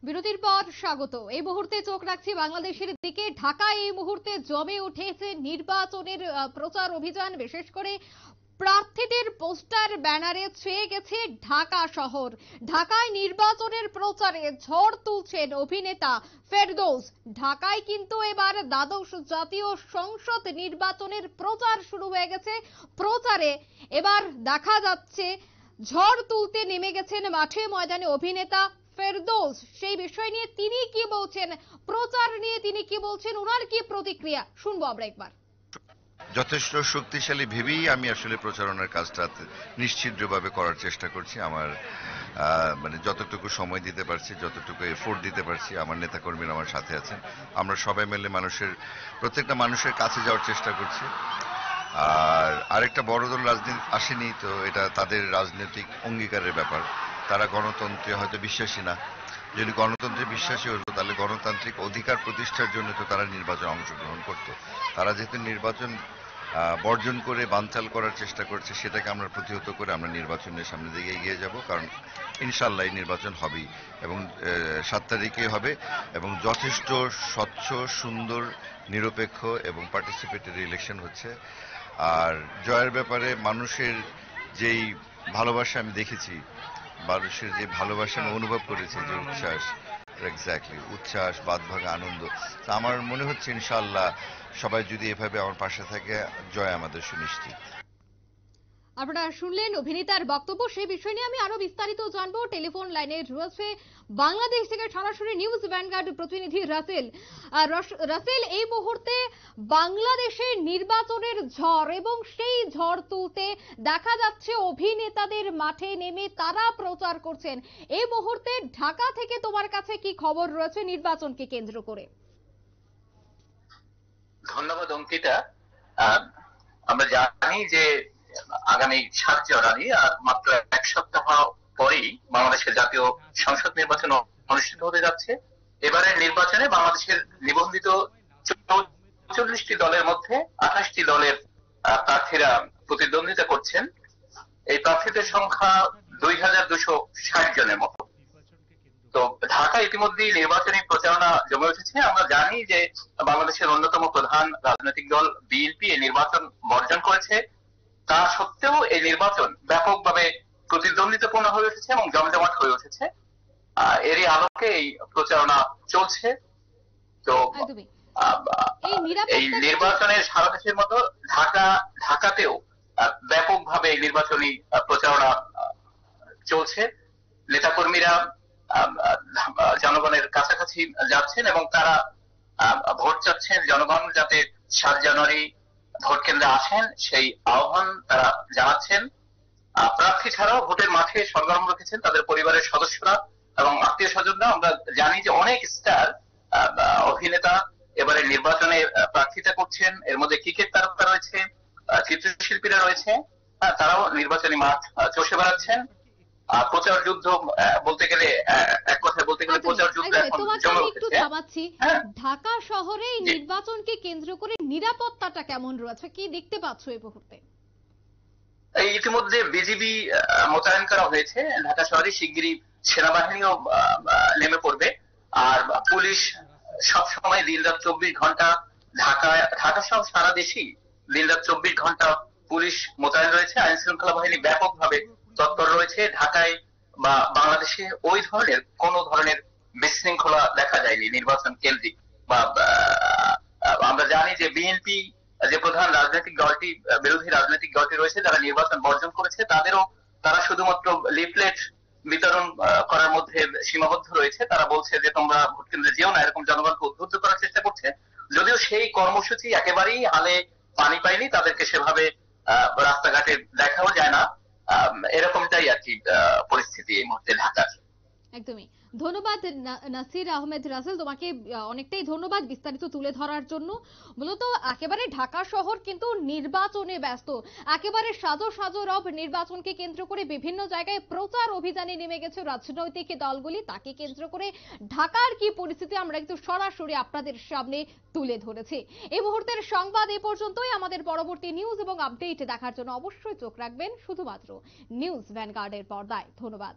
বিরতির পর স্বাগত। এই মুহূর্তে চোখ রাখছি বাংলাদেশের দিকে। ঢাকায় এই মুহূর্তে জমে উঠেছে নির্বাচনের প্রচার অভিযান। বিশেষ করে প্রার্থীদের পোস্টার ব্যানারে ছেয়ে গেছে ঢাকা শহর। ঢাকায় নির্বাচনের প্রচারে ঝড় তুলছেন অভিনেতা ফেরদৌস। ঢাকায় কিন্তু এবার দ্বাদশ জাতীয় সংসদ নির্বাচনের প্রচার শুরু হয়ে গেছে। প্রচারে এবার দেখা যাচ্ছে ঝড় তুলতে নেমে গেছেন মাঠে ময়দানে অভিনেতা ফেরদৌস। সেই বিষয় নিয়ে তিনি কি বলছেন, প্রচার নিয়ে তিনি কি বলছেন, ওনার কি প্রতিক্রিয়া শুনবো আমরা একবার। যথেষ্ট শক্তিশালী ভেবেই আমি আসলে প্রচারণার কাজটা নিশ্চিদ্রভাবে করার চেষ্টা করছি। আমার মানে যতটুকু সময় দিতে পারছি, যতটুকু এফোর্ট দিতে পারছি, আমার নেতাকর্মীরা আমার সাথে আছেন। আমরা সবাই মিলে প্রত্যেকটা মানুষের কাছে যাওয়ার চেষ্টা করছি। আর আরেকটা বড় দল রাজনীতি আসেনি, তো এটা তাদের রাজনৈতিক অঙ্গীকারের ব্যাপার। তারা গণতন্ত্রে হয়তো বিশ্বাসী না। যদি গণতন্ত্রে বিশ্বাসী হতো তাহলে গণতান্ত্রিক অধিকার প্রতিষ্ঠার জন্য তো তারা নির্বাচনে অংশগ্রহণ করত। তারা যেহেতু নির্বাচন বর্জন করে বানচাল করার চেষ্টা করছে, সেটাকে আমরা প্রতিহত করে আমরা নির্বাচনের সামনে দিকে এগিয়ে যাব। কারণ ইনশাল্লাহ এই নির্বাচন হবেই, এবং 7 তারিখে হবে, এবং যথেষ্ট স্বচ্ছ, সুন্দর, নিরপেক্ষ এবং পার্টিসিপেটরি ইলেকশন হচ্ছে। আর জয়ের ব্যাপারে মানুষের যেই ভালোবাসা আমি দেখেছি, মানুষের যে ভালোবাসা আমি অনুভব করেছি, যে উচ্ছ্বাস, এক্স্যাক্টলি উচ্ছ্বাস, বাদভাঙা আনন্দ, আমার মনে হচ্ছে ইনশাআল্লাহ সবাই যদি এভাবে আমার পাশে থাকে, জয় আমাদের সুনিশ্চিত। আপনারা শুনলেন অভিনেতার বক্তব্য। সেই বিষয় নিয়ে আমি আরো বিস্তারিত জানবো। টেলিফোন লাইনে রয়েছে বাংলাদেশ থেকে সরাসরি নিউজ ভ্যানগার্ড প্রতিনিধি রাসেল। রাসেল, এই মুহূর্তে বাংলাদেশের নির্বাচনের ঝড়, এবং সেই ঝড় তুলতে দেখা যাচ্ছে অভিনেতাদের মাঠে নেমে তারা প্রচার করছেন। এই মুহূর্তে ঢাকা থেকে তোমার কাছে কি খবর রয়েছে নির্বাচনকে কেন্দ্র করে? ধন্যবাদ অঙ্কিতা। আমরা জানি যে আগামী 7 জানুয়ারি আর মাত্র 1 সপ্তাহ পরেই বাংলাদেশের জাতীয় সংসদ নির্বাচন অনুষ্ঠিত হতে যাচ্ছে। এবারের নির্বাচনে বাংলাদেশের নিবন্ধিত 44টি দলের মধ্যে 28টি দলের প্রার্থীরা প্রতিদ্বন্দ্বিতা করছেন। এই প্রার্থীদের সংখ্যা 2260 জনের মতো। তো ঢাকা ইতিমধ্যেই নির্বাচনী প্রচারণা জমে উঠেছে। আমরা জানি যে বাংলাদেশের অন্যতম প্রধান রাজনৈতিক দল বিএনপি এই নির্বাচন বর্জন করেছে। তা সত্ত্বেও এই নির্বাচন ব্যাপকভাবে প্রতিদ্বন্দ্বিতাপূর্ণ হয়ে উঠেছে এবং জমজমাট হয়ে উঠেছে। এরই আলোকে এই প্রচারণা চলছে। তো এই নির্বাচনের সারা দেশের মতো ঢাকাতেও ব্যাপকভাবে এই নির্বাচনী প্রচারণা চলছে। নেতাকর্মীরা জনগণের কাছাকাছি যাচ্ছেন এবং তারা ভোট চাচ্ছেন। জনগণ যাতে 7 জানুয়ারি ভোট কেন্দ্রে আসেন, সেই আহ্বান তারা জানাচ্ছেন। প্রার্থী ছাড়াও ভোটের মাঠে সরগরম রেখেছেন তাদের পরিবারের সদস্যরা এবং আত্মীয় স্বজনরা। আমরা জানি যে অনেক স্টার অভিনেতা এবারে নির্বাচনে প্রার্থিতা করছেন। এর মধ্যে ক্রিকেট তারকা রয়েছে, চিত্রশিল্পীরা রয়েছে, তারাও নির্বাচনী মাঠ চষে বেড়াচ্ছেন। প্রচার যুদ্ধ বলতে গেলে, এক কথায় বলতে গেলে প্রচার যুদ্ধ এখন জমে উঠেছে। ঢাকা শহরে নির্বাচনকে কেন্দ্র করে নিরাপত্তাটা কেমন রয়েছে, কি দেখতে পাচ্ছ এই মুহূর্তে? ইতিমধ্যে বিজিবি মোতায়েন করা হয়েছে ঢাকা শহরে। শিগগিরই সেনাবাহিনীও নেমে পড়বে। আর পুলিশ সবসময় দিনরাত 24 ঘন্টা ঢাকা সহ সারা দেশেই দিনরাত 24 ঘন্টা পুলিশ মোতায়েন রয়েছে। আইন শৃঙ্খলা বাহিনী ব্যাপকভাবে তৎপর রয়েছে। ঢাকায় বা বাংলাদেশে ওই ধরনের কোন ধরনের বিশৃঙ্খলা দেখা যায়নি নির্বাচন কেন্দ্রিক। বা আমরা জানি যে বিএনপি যে প্রধান রাজনৈতিক দলটি, বিরোধী রাজনৈতিক দলটি রয়েছে, যারা নির্বাচন বর্জন করেছে, তারা শুধুমাত্র লিফলেট বিতরণ করার মধ্যে সীমাবদ্ধ রয়েছে। তারা বলছে যে তোমরা ভোট কেন্দ্রে যেও না, এরকম জনগণকে উদ্বুদ্ধ করার চেষ্টা করছে। যদিও সেই কর্মসূচি একেবারেই হালে পানি পায়নি, তাদেরকে সেভাবে রাস্তাঘাটে দেখাও যায় না। এরকমটাই আর কি পরিস্থিতি এই মুহূর্তে ঢাকার। একদমই। ধন্যবাদ নাসির আহমেদ রাসেল, তোমাকে অনেকটাই ধন্যবাদ বিস্তারিত তুলে ধরার জন্য। মূলত একেবারে ঢাকা শহর কিন্তু নির্বাচনে ব্যস্ত। একেবারে সাজো সাজো রব নির্বাচনকে কেন্দ্র করে বিভিন্ন জায়গায় প্রচার অভিযানে নেমে গেছে রাজনৈতিক দলগুলি। তাকে কেন্দ্র করে ঢাকার কি পরিস্থিতি আমরা কিন্তু সরাসরি আপনাদের সামনে তুলে ধরেছি। এই মুহূর্তের সংবাদ এ পর্যন্তই। আমাদের পরবর্তী নিউজ এবং আপডেট দেখার জন্য অবশ্যই চোখ রাখবেন শুধুমাত্র নিউজ ভ্যানগার্ডের পর্দায়। ধন্যবাদ।